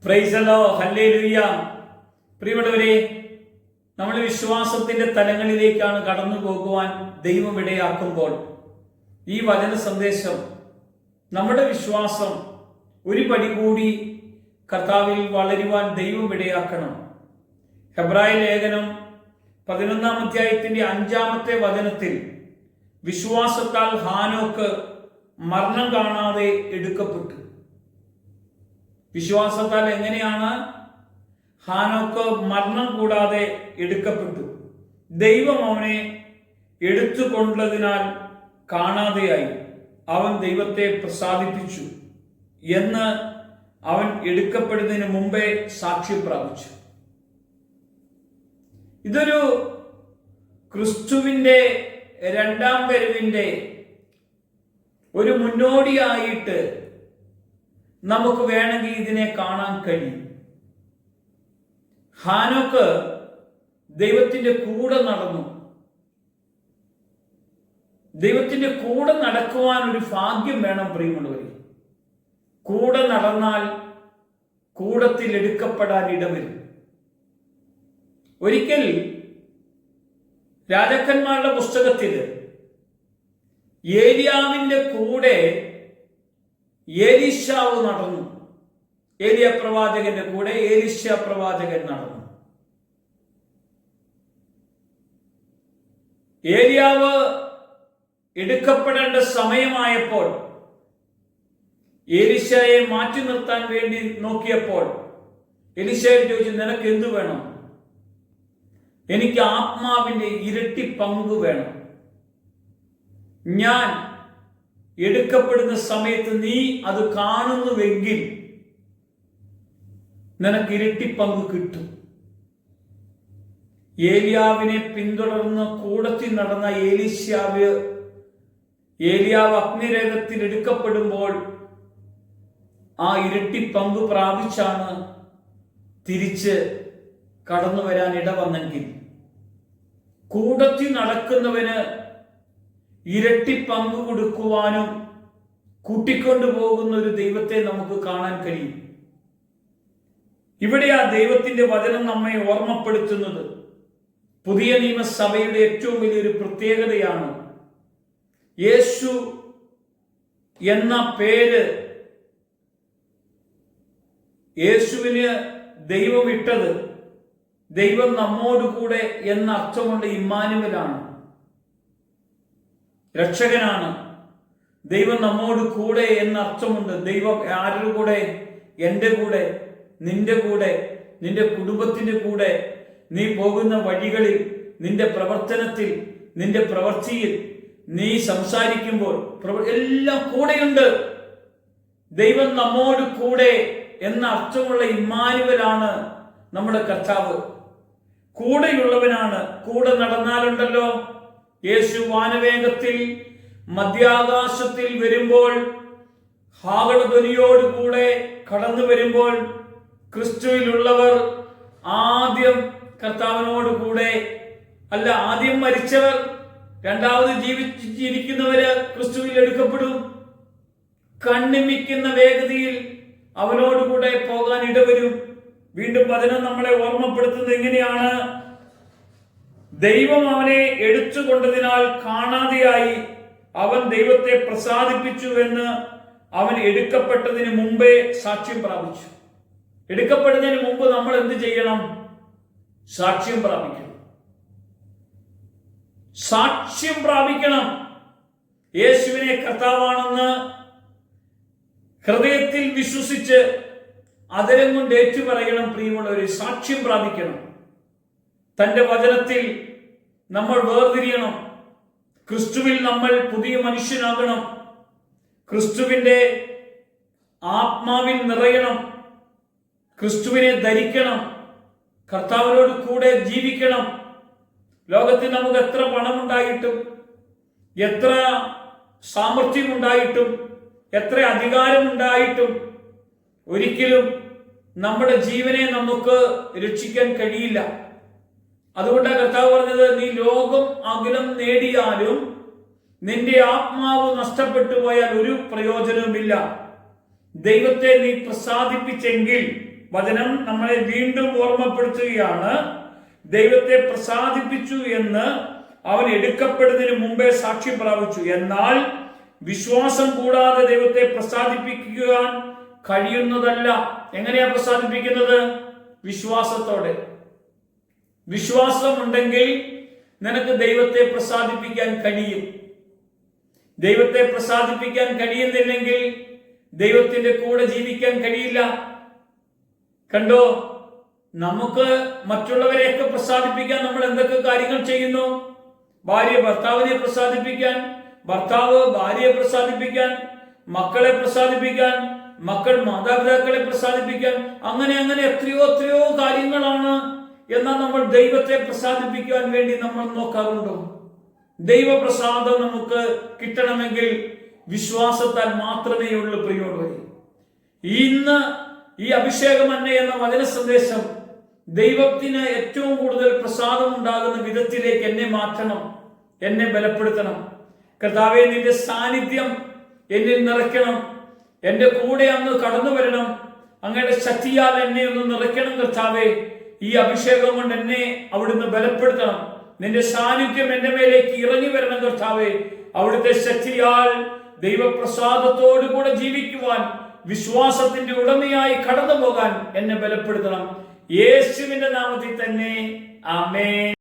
Praise the Lord, hallelujah. പ്രിയമുള്ളവരെ, നമ്മൾ വിശ്വാസത്തിന്റെ തലങ്ങളിലേക്കാണ് കടന്നു പോകുവാൻ ദൈവം ഇടയാക്കുമ്പോൾ ഈ വചന സന്ദേശം നമ്മുടെ വിശ്വാസം ഒരു പടി കൂടി കർത്താവിൽ വളരുവാൻ ദൈവം ഇടയാക്കണം. ഹെബ്രായ ലേഖനം 11-ാം അധ്യായത്തിന്റെ 5-ാമത്തെ വചനത്തിൽ വിശ്വാസത്താൽ ഹാനോക്ക് മരണം കാണാതെ എടുക്കപ്പെട്ടു. വിശ്വാസത്താൽ എങ്ങനെയാണ് ഹാനോക്ക് മരണം കൂടാതെ എടുക്കപ്പെട്ടു? ദൈവം അവനെ എടുത്തുകൊണ്ടതിനാൽ കാണാതെയായി. അവൻ ദൈവത്തെ പ്രസാദിപ്പിച്ചു എന്ന് അവൻ എടുക്കപ്പെടുന്നതിന് മുമ്പേ സാക്ഷ്യം പ്രാപിച്ചു. ഇതൊരു ക്രിസ്തുവിന്റെ രണ്ടാം വരവിന്റെ ഒരു മുന്നോടിയായിട്ട് നമുക്ക് വേണമെങ്കിൽ ഇതിനെ കാണാൻ കഴിയും. ഹാനോക്ക് ദൈവത്തിന്റെ കൂടെ നടന്നു. ദൈവത്തിന്റെ കൂടെ നടക്കുവാൻ ഒരു ഭാഗ്യം വേണം പ്രിയമുള്ളവരെ. കൂടെ നടന്നാൽ കൂടത്തിൽ എടുക്കപ്പെടാൻ ഇടവരും. ഒരിക്കൽ രാജാക്കന്മാരുടെ പുസ്തകത്തിൽ ഏലിയാവിന്റെ കൂടെ എലീശാവ് നടന്നു. ഏലിയ പ്രവാചകന്റെ കൂടെ എലീശ പ്രവാചകൻ നടന്നു. ഏലിയാവ് എടുക്കപ്പെടേണ്ട സമയമായപ്പോൾ എലീശയെ മാറ്റി നിർത്താൻ വേണ്ടി നോക്കിയപ്പോൾ എലീശയോട് ചോദിച്ചു, നിനക്ക് എന്തു വേണം? എനിക്ക് ആത്മാവിന്റെ ഇരട്ടി പങ്ക് വേണം. ഞാൻ എടുക്കപ്പെടുന്ന സമയത്ത് നീ അത് കാണുന്നുവെങ്കിൽ നിനക്ക് ഇരട്ടി പങ്ക് കിട്ടും. ഏലിയാവിനെ പിന്തുടർന്ന് കൂടത്തിൽ നടന്ന ഏലിയാവ് അഗ്നിരേഖത്തിൽ എടുക്കപ്പെടുമ്പോൾ ആ ഇരട്ടി പങ്ക് പ്രാപിച്ചാണ് തിരിച്ച് കടന്നു വരാൻ ഇടവന്നെങ്കിൽ, കൂടത്തിൽ നടക്കുന്നവന് ഇരട്ടി പങ്ക് കൊടുക്കുവാനും കൂട്ടിക്കൊണ്ടുപോകുന്ന ഒരു ദൈവത്തെ നമുക്ക് കാണാൻ കഴിയും. ഇവിടെ ആ ദൈവത്തിന്റെ വചനം നമ്മെ ഓർമ്മപ്പെടുത്തുന്നത് പുതിയ നിയമസഭയുടെ ഏറ്റവും വലിയൊരു പ്രത്യേകതയാണ്. യേശു എന്ന പേര് യേശുവിന് ദൈവം ഇട്ടത് ദൈവം നമ്മോടുകൂടെ എന്ന അർത്ഥമുണ്ട്. ഇമ്മാനുവലാണ്, രക്ഷകനാണ്. ദൈവം നമ്മോട് കൂടെ എന്ന അർത്ഥമുണ്ട്. ദൈവം ആരുടെ കൂടെ? എൻ്റെ കൂടെ, നിന്റെ കൂടെ, നിന്റെ കുടുംബത്തിന്റെ കൂടെ, നീ പോകുന്ന വഴികളിൽ, നിന്റെ പ്രവർത്തനത്തിൽ, നിന്റെ പ്രവൃത്തിയിൽ, നീ സംസാരിക്കുമ്പോൾ എല്ലാം കൂടെയുണ്ട്. ദൈവം നമ്മോട് കൂടെ എന്ന അർത്ഥമുള്ള ഇമ്മാനുവലാണ് നമ്മുടെ കർത്താവ്. കൂടെയുള്ളവനാണ്. കൂടെ നടന്നാലുണ്ടല്ലോ, യേശു വാനവേഗത്തിൽ മധ്യാകാശത്തിൽ വരുമ്പോൾ ഹാകളധ്വനിയോടുകൂടെ കടന്നു വരുമ്പോൾ ക്രിസ്തുവിലുള്ളവർ ആദ്യം കർത്താവിനോട് കൂടെ അല്ല, ആദ്യം മരിച്ചവർ രണ്ടാമത് ജീവിച്ചിരിക്കുന്നവര് ക്രിസ്തുവിൽ എടുക്കപ്പെടും. കണ്ണിമിക്കുന്ന വേഗതയിൽ അവനോടുകൂടെ പോകാൻ ഇടവരും. വീണ്ടും വചനം നമ്മളെ ഓർമ്മപ്പെടുത്തുന്നത് എങ്ങനെയാണ്? ദൈവം അവനെ എടുത്തുകൊണ്ടതിനാൽ കാണാതെയായി. അവൻ ദൈവത്തെ പ്രസാദിപ്പിച്ചുവെന്ന് അവൻ എടുക്കപ്പെട്ടതിന് മുമ്പേ സാക്ഷ്യം പ്രാപിച്ചു. എടുക്കപ്പെടുന്നതിന് മുമ്പ് നമ്മൾ എന്ത് ചെയ്യണം? സാക്ഷ്യം പ്രാപിക്കണം. സാക്ഷ്യം പ്രാപിക്കണം. യേശുവിനെ കർത്താവാണെന്ന് ഹൃദയത്തിൽ വിശ്വസിച്ച് അതരം കൊണ്ട് ഏറ്റുപറയണം. പ്രിയമുള്ളവരെ, സാക്ഷ്യം പ്രാപിക്കണം. തന്റെ വചനത്തിൽ നമ്മൾ വേർതിരിയണം. ക്രിസ്തുവിൽ നമ്മൾ പുതിയ മനുഷ്യനാകണം. ക്രിസ്തുവിന്റെ ആത്മാവിൽ നിറയണം. ക്രിസ്തുവിനെ ധരിക്കണം. കർത്താവിനോട് കൂടെ ജീവിക്കണം. ലോകത്തിൽ നമുക്ക് എത്ര പണമുണ്ടായിട്ടും, എത്ര സാമർഥ്യമുണ്ടായിട്ടും, എത്ര അധികാരമുണ്ടായിട്ടും ഒരിക്കലും നമ്മുടെ ജീവനെ നമുക്ക് രക്ഷിക്കാൻ കഴിയില്ല. അതുകൊണ്ടാണ് കർത്താവ് പറഞ്ഞത്, നീ ലോകം അകലം നേടിയാലും നിന്റെ ആത്മാവ് നഷ്ടപ്പെട്ടു പോയാൽ ഒരു പ്രയോജനവുമില്ല. ദൈവത്തെ നീ പ്രസാദിപ്പിച്ചെങ്കിൽ വചനം നമ്മളെ വീണ്ടും ഓർമ്മപ്പെടുത്തുകയാണ്. ദൈവത്തെ പ്രസാദിപ്പിച്ചു എന്ന് അവൻ എടുക്കപ്പെടുന്നതിന് മുമ്പേ സാക്ഷ്യം പ്രാപിച്ചു. എന്നാൽ വിശ്വാസം കൂടാതെ ദൈവത്തെ പ്രസാദിപ്പിക്കുവാൻ കഴിയുന്നതല്ല. എങ്ങനെയാ പ്രസാദിപ്പിക്കുന്നത്? വിശ്വാസത്തോടെ. വിശ്വാസമുണ്ടെങ്കിൽ നിനക്ക് ദൈവത്തെ പ്രസാദിപ്പിക്കാൻ കഴിയും. ദൈവത്തെ പ്രസാദിപ്പിക്കാൻ കഴിയുന്നില്ലെങ്കിൽ ദൈവത്തിന്റെ കൂടെ ജീവിക്കാൻ കഴിയില്ല. കണ്ടോ, നമുക്ക് മറ്റുള്ളവരെയൊക്കെ പ്രസാദിപ്പിക്കാൻ നമ്മൾ എന്തൊക്കെ കാര്യങ്ങൾ ചെയ്യുന്നു? ഭാര്യ ഭർത്താവിനെ പ്രസാദിപ്പിക്കാൻ, ഭർത്താവ് ഭാര്യയെ പ്രസാദിപ്പിക്കാൻ, മക്കളെ പ്രസാദിപ്പിക്കാൻ, മക്കൾ മാതാപിതാക്കളെ പ്രസാദിപ്പിക്കാൻ, അങ്ങനെ അങ്ങനെ എത്രയോ കാര്യങ്ങളാണ്. എന്നാൽ നമ്മൾ ദൈവത്തെ പ്രസാദിപ്പിക്കാൻ വേണ്ടി നമ്മൾ നോക്കാറുണ്ടോ? ദൈവപ്രസാദം നമുക്ക് കിട്ടണമെങ്കിൽ വിശ്വാസത്താൽ മാത്രമേ ഉള്ളൂ പ്രിയോടുവരെ. ഇന്ന് ഈ അഭിഷേകം തന്നെ എന്ന വചന സന്ദേശം ദൈവത്തിന് ഏറ്റവും കൂടുതൽ പ്രസാദം ഉണ്ടാകുന്ന വിധത്തിലേക്ക് എന്നെ മാറ്റണം, എന്നെ ബലപ്പെടുത്തണം. കർത്താവേ, നിന്റെ സാന്നിധ്യം എന്നിൽ നിറയ്ക്കണം, എന്റെ കൂടെ അങ്ങ് കടന്നു വരണം, അങ്ങയുടെ ശക്തിയാൽ എന്നെ ഒന്ന് നിറയ്ക്കണം കർത്താവേ. ഈ അഭിഷേകം കൊണ്ട് എന്നെ അവിടുന്ന് ബലപ്പെടുത്തണം. നിന്റെ സാന്നിധ്യം എന്റെ മേലേക്ക് ഇറങ്ങി വരണം കർത്താവേ. അവിടുത്തെ ശക്തിയാൽ ദൈവപ്രസാദത്തോടു കൂടെ ജീവിക്കുവാൻ, വിശ്വാസത്തിന്റെ ഉടമയായി കടന്നു പോകാൻ എന്നെ ബലപ്പെടുത്തണം. യേശുവിന്റെ നാമത്തിൽ തന്നെ ആമേൻ.